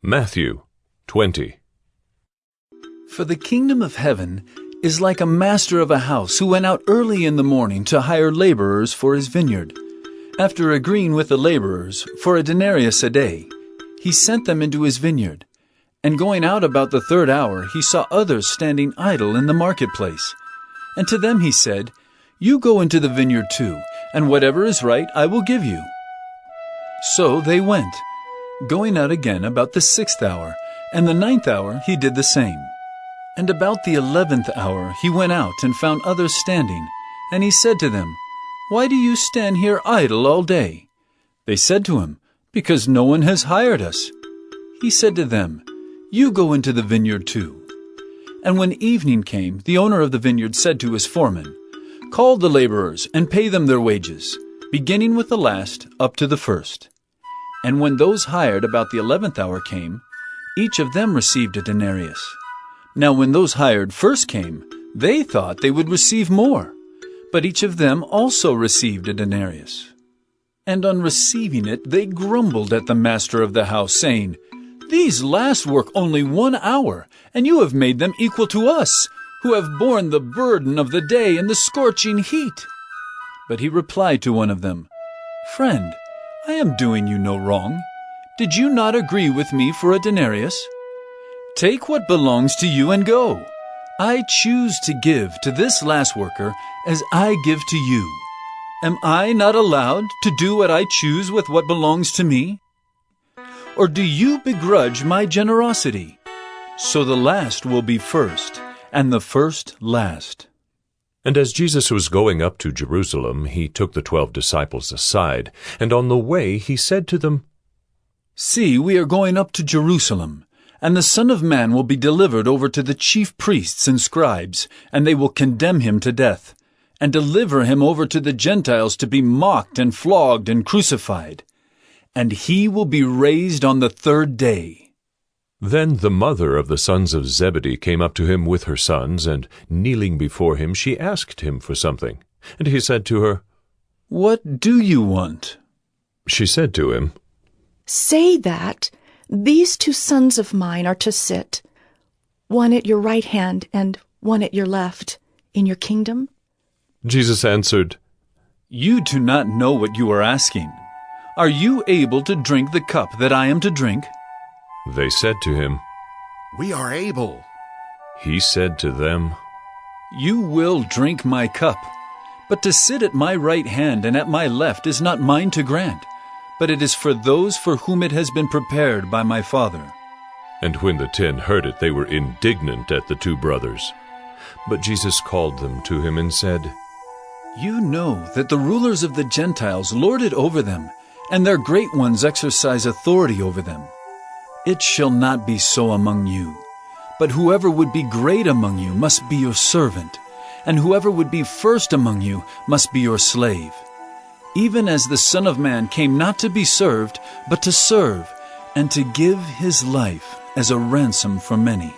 Matthew 20. For the kingdom of heaven is like a master of a house who went out early in the morning to hire laborers for his vineyard. After agreeing with the laborers for a denarius a day, he sent them into his vineyard. And going out about the third hour, he saw others standing idle in the marketplace. And to them he said, "You go into the vineyard too, and whatever is right I will give you." So they went, going out again about the 6th hour, and the 9th hour he did the same. And about the 11th hour he went out and found others standing, and he said to them, "Why do you stand here idle all day?" They said to him, "Because no one has hired us." He said to them, "You go into the vineyard too." And when evening came, the owner of the vineyard said to his foreman, "Call the laborers and pay them their wages, beginning with the last up to the first." And when those hired about the 11th hour came, each of them received a denarius. Now when those hired first came, they thought they would receive more, but each of them also received a denarius. And on receiving it, they grumbled at the master of the house, saying, "These last work only 1 hour, and you have made them equal to us, who have borne the burden of the day and the scorching heat." But he replied to one of them, "Friend, I am doing you no wrong. Did you not agree with me for a denarius? Take what belongs to you and go. I choose to give to this last worker as I give to you. Am I not allowed to do what I choose with what belongs to me? Or do you begrudge my generosity? So the last will be first, and the first last." And as Jesus was going up to Jerusalem, he took the 12 disciples aside, and on the way he said to them, "See, we are going up to Jerusalem, and the Son of Man will be delivered over to the chief priests and scribes, and they will condemn him to death, and deliver him over to the Gentiles to be mocked and flogged and crucified. And he will be raised on the 3rd day." Then the mother of the sons of Zebedee came up to him with her sons, and kneeling before him, she asked him for something. And he said to her, "What do you want?" She said to him, "Say that these 2 sons of mine are to sit, one at your right hand and one at your left, in your kingdom." Jesus answered, "You do not know what you are asking. Are you able to drink the cup that I am to drink?" They said to him, "We are able." He said to them, "You will drink my cup, but to sit at my right hand and at my left is not mine to grant, but it is for those for whom it has been prepared by my Father." And when the 10 heard it, they were indignant at the 2 brothers. But Jesus called them to him and said, "You know that the rulers of the Gentiles lord it over them, and their great ones exercise authority over them. It shall not be so among you, but whoever would be great among you must be your servant, and whoever would be first among you must be your slave. Even as the Son of Man came not to be served, but to serve, and to give his life as a ransom for many."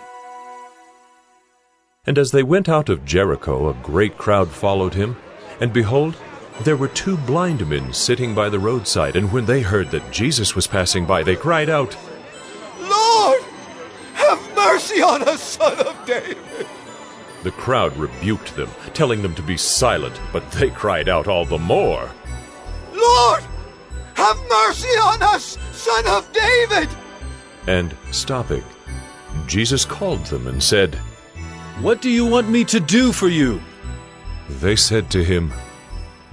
And as they went out of Jericho, a great crowd followed him. And behold, there were 2 blind men sitting by the roadside. And when they heard that Jesus was passing by, they cried out, "Lord, have mercy on us, Son of David." The crowd rebuked them, telling them to be silent, but they cried out all the more, "Lord, have mercy on us, Son of David." And stopping, Jesus called them and said, "What do you want me to do for you?" They said to him,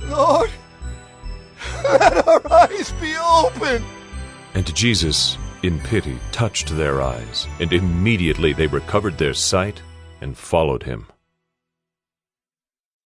"Lord, let our eyes be open." And Jesus, in pity, touched their eyes, and immediately they recovered their sight and followed him.